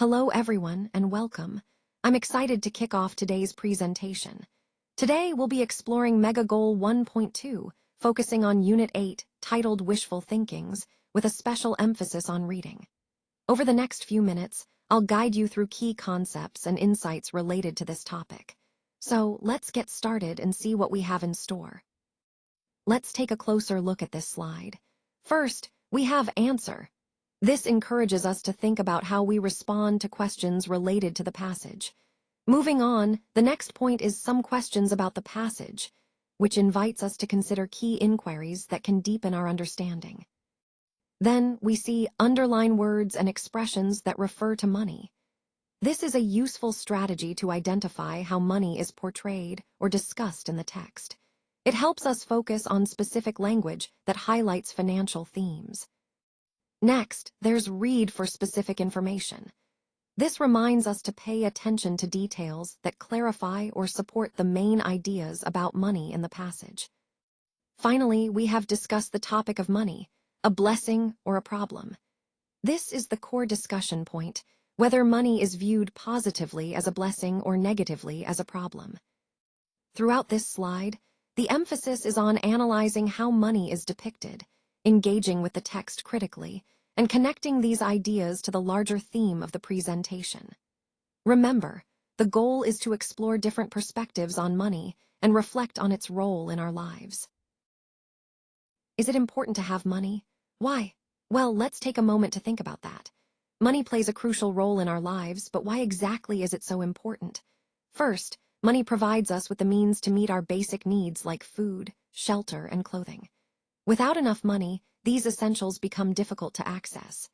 Hello everyone and welcome. I'm excited to kick off today's presentation. Today we'll be exploring Mega Goal 1.2, focusing on Unit 8, titled Wishful Thinkings, with a special emphasis on reading. Over the next few minutes, I'll guide you through key concepts and insights related to this topic. So let's get started and see what we have in store. Let's take a closer look at this slide. First, we have answer. This encourages us to think about how we respond to questions related to the passage. Moving on, the next point is some questions about the passage, which invites us to consider key inquiries that can deepen our understanding. Then we see underline words and expressions that refer to money. This is a useful strategy to identify how money is portrayed or discussed in the text. It helps us focus on specific language that highlights financial themes. Next, there's read for specific information. This reminds us to pay attention to details that clarify or support the main ideas about money in the passage. Finally, we have discussed the topic of money, a blessing or a problem. This is the core discussion point, whether money is viewed positively as a blessing or negatively as a problem. Throughout this slide, the emphasis is on analyzing how money is depicted, engaging with the text critically, and connecting these ideas to the larger theme of the presentation. Remember, the goal is to explore different perspectives on money and reflect on its role in our lives. Is it important to have money? Why? Well, let's take a moment to think about that. Money plays a crucial role in our lives, but why exactly is it so important? First, money provides us with the means to meet our basic needs like food, shelter, and clothing. Without enough money, these essentials become difficult to access.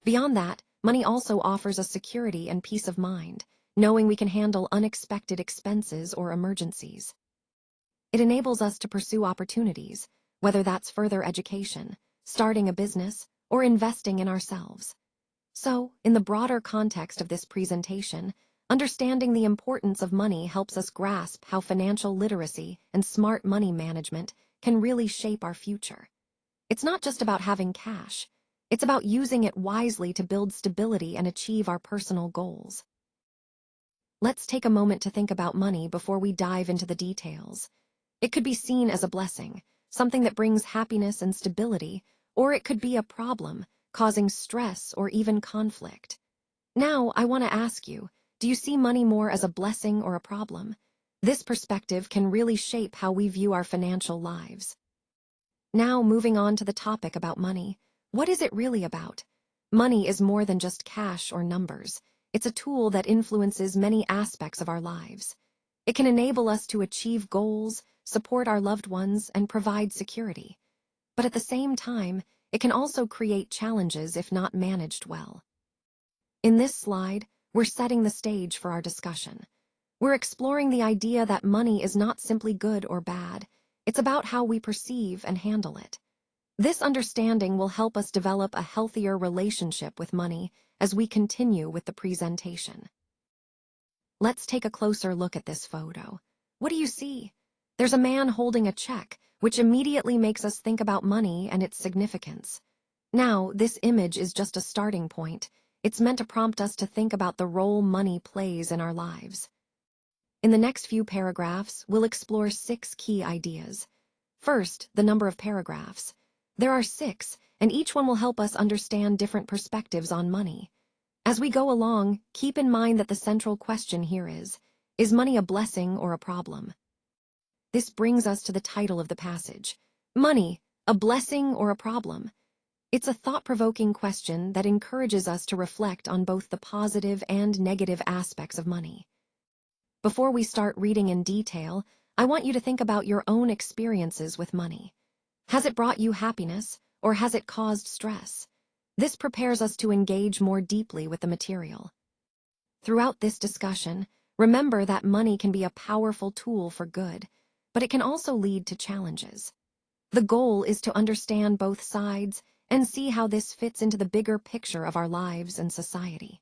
Beyond that, money also offers us security and peace of mind, knowing we can handle unexpected expenses or emergencies. It enables us to pursue opportunities, whether that's further education, starting a business, or investing in ourselves. So, in the broader context of this presentation, understanding the importance of money helps us grasp how financial literacy and smart money management can really shape our future. It's not just about having cash. It's about using it wisely to build stability and achieve our personal goals. Let's take a moment to think about money before we dive into the details. It could be seen as a blessing, something that brings happiness and stability, or it could be a problem, causing stress or even conflict. Now, I want to ask you, do you see money more as a blessing or a problem? This perspective can really shape how we view our financial lives. Now, moving on to the topic about money, what is it really about? Money is more than just cash or numbers. It's a tool that influences many aspects of our lives. It can enable us to achieve goals, support our loved ones, and provide security. But at the same time, it can also create challenges if not managed well. In this slide, we're setting the stage for our discussion. We're exploring the idea that money is not simply good or bad. It's about how we perceive and handle it. This understanding will help us develop a healthier relationship with money as we continue with the presentation. Let's take a closer look at this photo. What do you see? There's a man holding a check, which immediately makes us think about money and its significance. Now, this image is just a starting point. It's meant to prompt us to think about the role money plays in our lives. In the next few paragraphs, we'll explore 6 key ideas. First, the number of paragraphs. There are 6, and each one will help us understand different perspectives on money. As we go along, keep in mind that the central question here is money a blessing or a problem? This brings us to the title of the passage. Money, a blessing or a problem? It's a thought-provoking question that encourages us to reflect on both the positive and negative aspects of money. Before we start reading in detail, I want you to think about your own experiences with money. Has it brought you happiness, or has it caused stress? This prepares us to engage more deeply with the material. Throughout this discussion, remember that money can be a powerful tool for good, but it can also lead to challenges. The goal is to understand both sides and see how this fits into the bigger picture of our lives and society.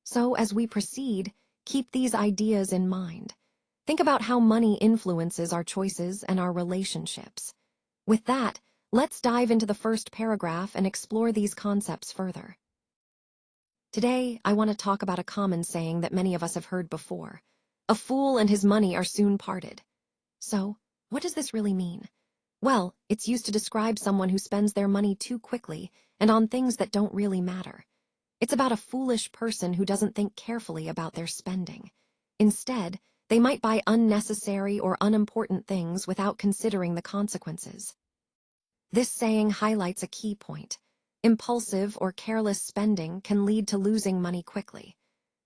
So, as we proceed, keep these ideas in mind. Think about how money influences our choices and our relationships. With that, let's dive into the first paragraph and explore these concepts further. Today, I want to talk about a common saying that many of us have heard before. A fool and his money are soon parted. So, what does this really mean? Well, it's used to describe someone who spends their money too quickly and on things that don't really matter. It's about a foolish person who doesn't think carefully about their spending. Instead, they might buy unnecessary or unimportant things without considering the consequences. This saying highlights a key point. Impulsive or careless spending can lead to losing money quickly.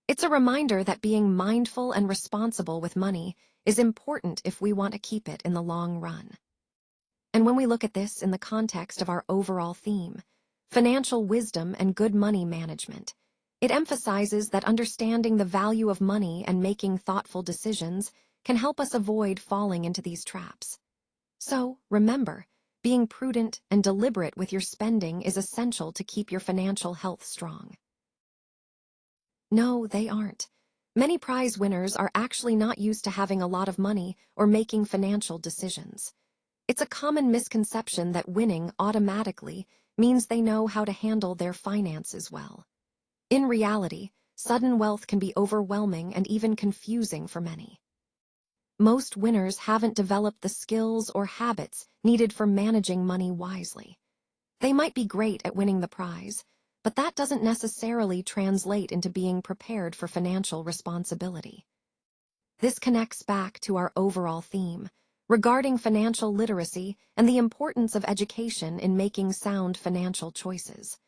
It's a reminder that being mindful and responsible with money is important if we want to keep it in the long run. And when we look at this in the context of our overall theme, financial wisdom and good money management, it emphasizes that understanding the value of money and making thoughtful decisions can help us avoid falling into these traps. So, remember, being prudent and deliberate with your spending is essential to keep your financial health strong. No, they aren't. Many prize winners are actually not used to having a lot of money or making financial decisions. It's a common misconception that winning automatically means they know how to handle their finances well. In reality, sudden wealth can be overwhelming and even confusing for many. Most winners haven't developed the skills or habits needed for managing money wisely. They might be great at winning the prize, but that doesn't necessarily translate into being prepared for financial responsibility. This connects back to our overall theme, regarding financial literacy and the importance of education in making sound financial choices.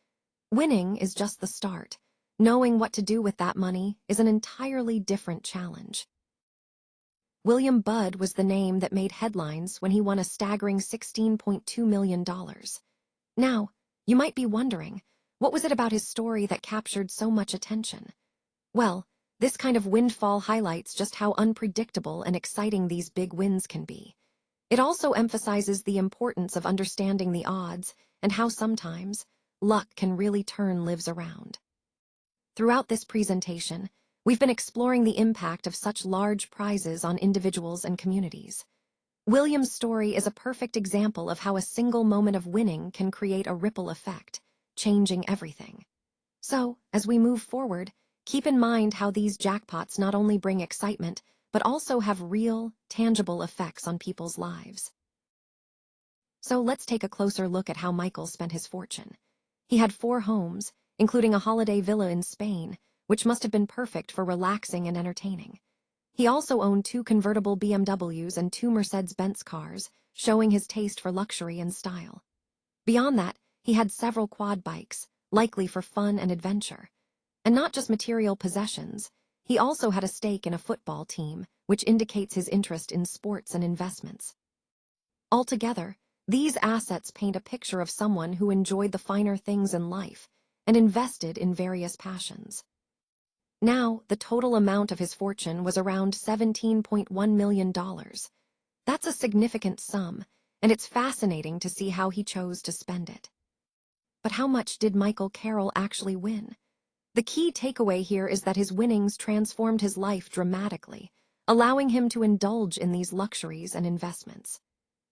Winning is just the start. Knowing what to do with that money is an entirely different challenge. William Budd was the name that made headlines when he won a staggering $16.2 million. Now, you might be wondering, what was it about his story that captured so much attention? Well, this kind of windfall highlights just how unpredictable and exciting these big wins can be. It also emphasizes the importance of understanding the odds and how sometimes luck can really turn lives around. Throughout this presentation, we've been exploring the impact of such large prizes on individuals and communities. William's story is a perfect example of how a single moment of winning can create a ripple effect, changing everything. So, as we move forward, keep in mind how these jackpots not only bring excitement, but also have real, tangible effects on people's lives. So let's take a closer look at how Michael spent his fortune. He had 4 homes, including a holiday villa in Spain, which must have been perfect for relaxing and entertaining. He also owned 2 convertible BMWs and 2 Mercedes-Benz cars, showing his taste for luxury and style. Beyond that, he had several quad bikes, likely for fun and adventure. And not just material possessions, he also had a stake in a football team, which indicates his interest in sports and investments. Altogether, these assets paint a picture of someone who enjoyed the finer things in life and invested in various passions. Now, the total amount of his fortune was around $17.1 million. That's a significant sum, and it's fascinating to see how he chose to spend it. But how much did Michael Carroll actually win? The key takeaway here is that his winnings transformed his life dramatically, allowing him to indulge in these luxuries and investments.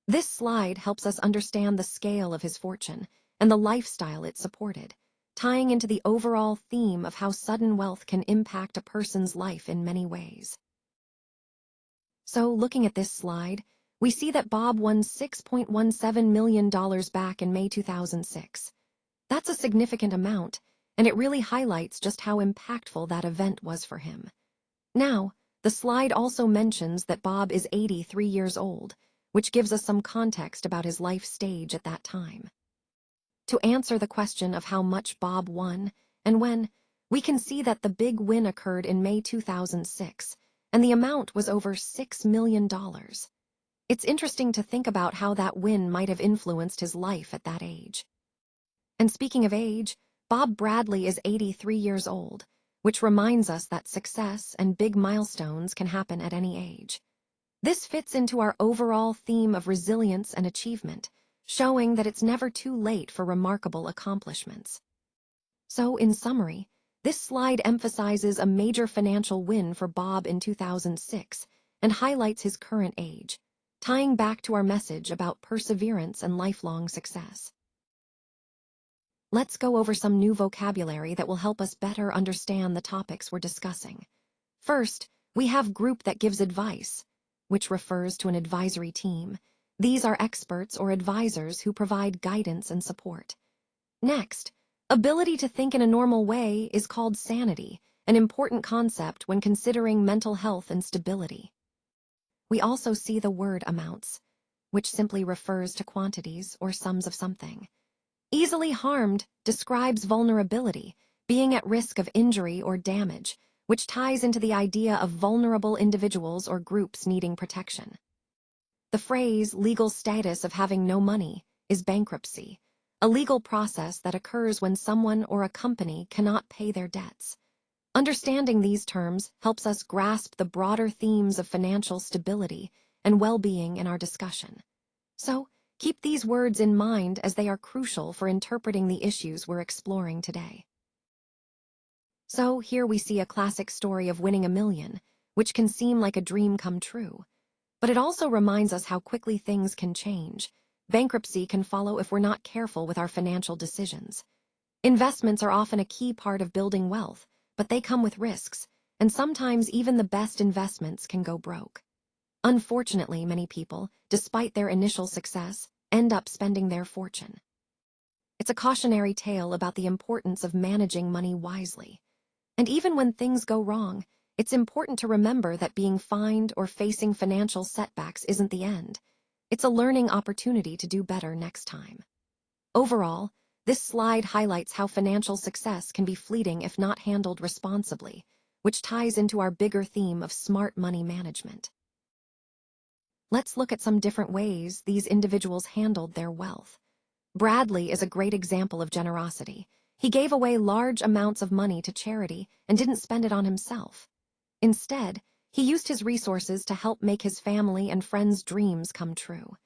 This slide helps us understand the scale of his fortune and the lifestyle it supported, tying into the overall theme of how sudden wealth can impact a person's life in many ways. So, looking at this slide, we see that Bob won $6.17 million back in May 2006. That's a significant amount, and it really highlights just how impactful that event was for him. Now, the slide also mentions that Bob is 83 years old, which gives us some context about his life stage at that time. To answer the question of how much Bob won and when, we can see that the big win occurred in May 2006, and the amount was over $6 million. It's interesting to think about how that win might have influenced his life at that age. And speaking of age, Bob Bradley is 83 years old, which reminds us that success and big milestones can happen at any age. This fits into our overall theme of resilience and achievement, showing that it's never too late for remarkable accomplishments. So, in summary, this slide emphasizes a major financial win for Bob in 2006 and highlights his current age, tying back to our message about perseverance and lifelong success. let's go over some new vocabulary that will help us better understand the topics we're discussing. First, we have group that gives advice, which refers to an advisory team. These are experts or advisors who provide guidance and support. Next, ability to think in a normal way is called sanity, an important concept when considering mental health and stability. We also see the word amounts, which simply refers to quantities or sums of something. Easily harmed describes vulnerability, being at risk of injury or damage, which ties into the idea of vulnerable individuals or groups needing protection. The phrase legal status of having no money is bankruptcy, a legal process that occurs when someone or a company cannot pay their debts. Understanding these terms helps us grasp the broader themes of financial stability and well-being in our discussion. So, keep these words in mind as they are crucial for interpreting the issues we're exploring today. So, here we see a classic story of winning $1 million, which can seem like a dream come true. But it also reminds us how quickly things can change. Bankruptcy can follow if we're not careful with our financial decisions. Investments are often a key part of building wealth, but they come with risks, and sometimes even the best investments can go broke. Unfortunately, many people, despite their initial success, end up spending their fortune. It's a cautionary tale about the importance of managing money wisely. And even when things go wrong, it's important to remember that being fined or facing financial setbacks isn't the end. It's a learning opportunity to do better next time. Overall, this slide highlights how financial success can be fleeting if not handled responsibly, which ties into our bigger theme of smart money management. Let's look at some different ways these individuals handled their wealth. Bradley is a great example of generosity. He gave away large amounts of money to charity and didn't spend it on himself. Instead, he used his resources to help make his family and friends' dreams come true.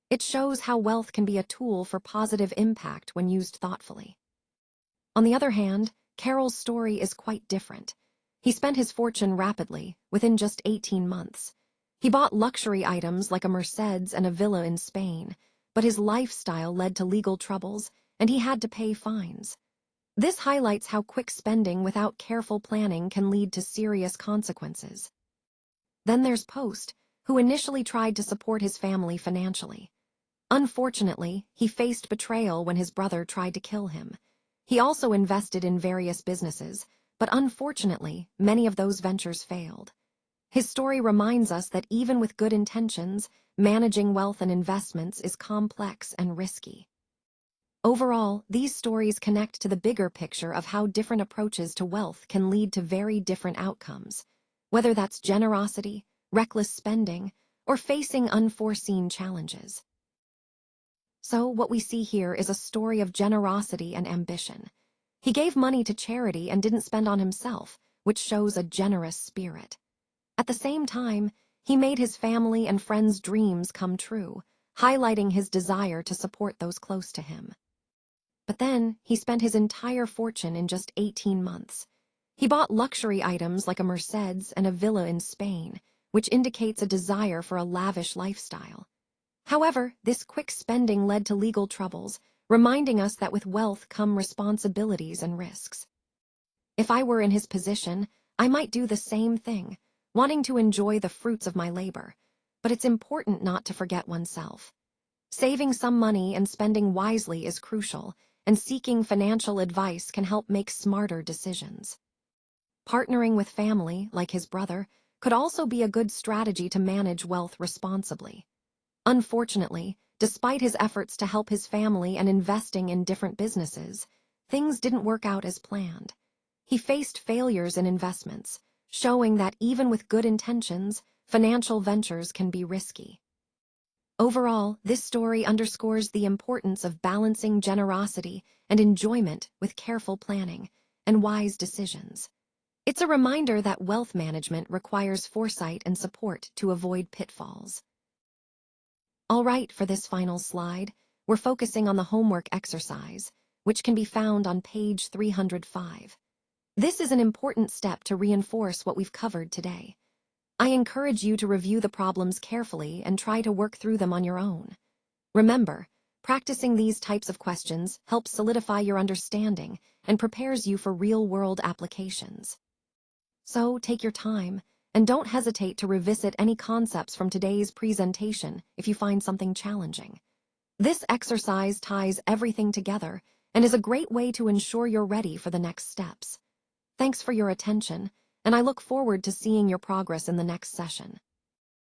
It shows how wealth can be a tool for positive impact when used thoughtfully. On the other hand, Carol's story is quite different. He spent his fortune rapidly, within just 18 months. He bought luxury items like a Mercedes and a villa in Spain, but his lifestyle led to legal troubles, and he had to pay fines. This highlights how quick spending without careful planning can lead to serious consequences. Then there's Post, who initially tried to support his family financially. Unfortunately, he faced betrayal when his brother tried to kill him. He also invested in various businesses, but unfortunately, many of those ventures failed. His story reminds us that even with good intentions, managing wealth and investments is complex and risky. Overall, these stories connect to the bigger picture of how different approaches to wealth can lead to very different outcomes, whether that's generosity, reckless spending, or facing unforeseen challenges. So, what we see here is a story of generosity and ambition. He gave money to charity and didn't spend on himself, which shows a generous spirit. At the same time, he made his family and friends' dreams come true, highlighting his desire to support those close to him. But then, he spent his entire fortune in just 18 months. He bought luxury items like a Mercedes and a villa in Spain, which indicates a desire for a lavish lifestyle. However, this quick spending led to legal troubles, reminding us that with wealth come responsibilities and risks. If I were in his position, I might do the same thing, wanting to enjoy the fruits of my labor, but it's important not to forget oneself. Saving some money and spending wisely is crucial, and seeking financial advice can help make smarter decisions. Partnering with family, like his brother, could also be a good strategy to manage wealth responsibly. Unfortunately, despite his efforts to help his family and investing in different businesses, things didn't work out as planned. He faced failures in investments, showing that even with good intentions, financial ventures can be risky. Overall, this story underscores the importance of balancing generosity and enjoyment with careful planning and wise decisions. It's a reminder that wealth management requires foresight and support to avoid pitfalls. All right, for this final slide, we're focusing on the homework exercise, which can be found on page 305. This is an important step to reinforce what we've covered today. I encourage you to review the problems carefully and try to work through them on your own. Remember, Practicing these types of questions helps solidify your understanding and prepares you for real-world applications. So take your time and don't hesitate to revisit any concepts from today's presentation if you find something challenging. This exercise ties everything together and is a great way to ensure you're ready for the next steps. Thanks for your attention, and I look forward to seeing your progress in the next session.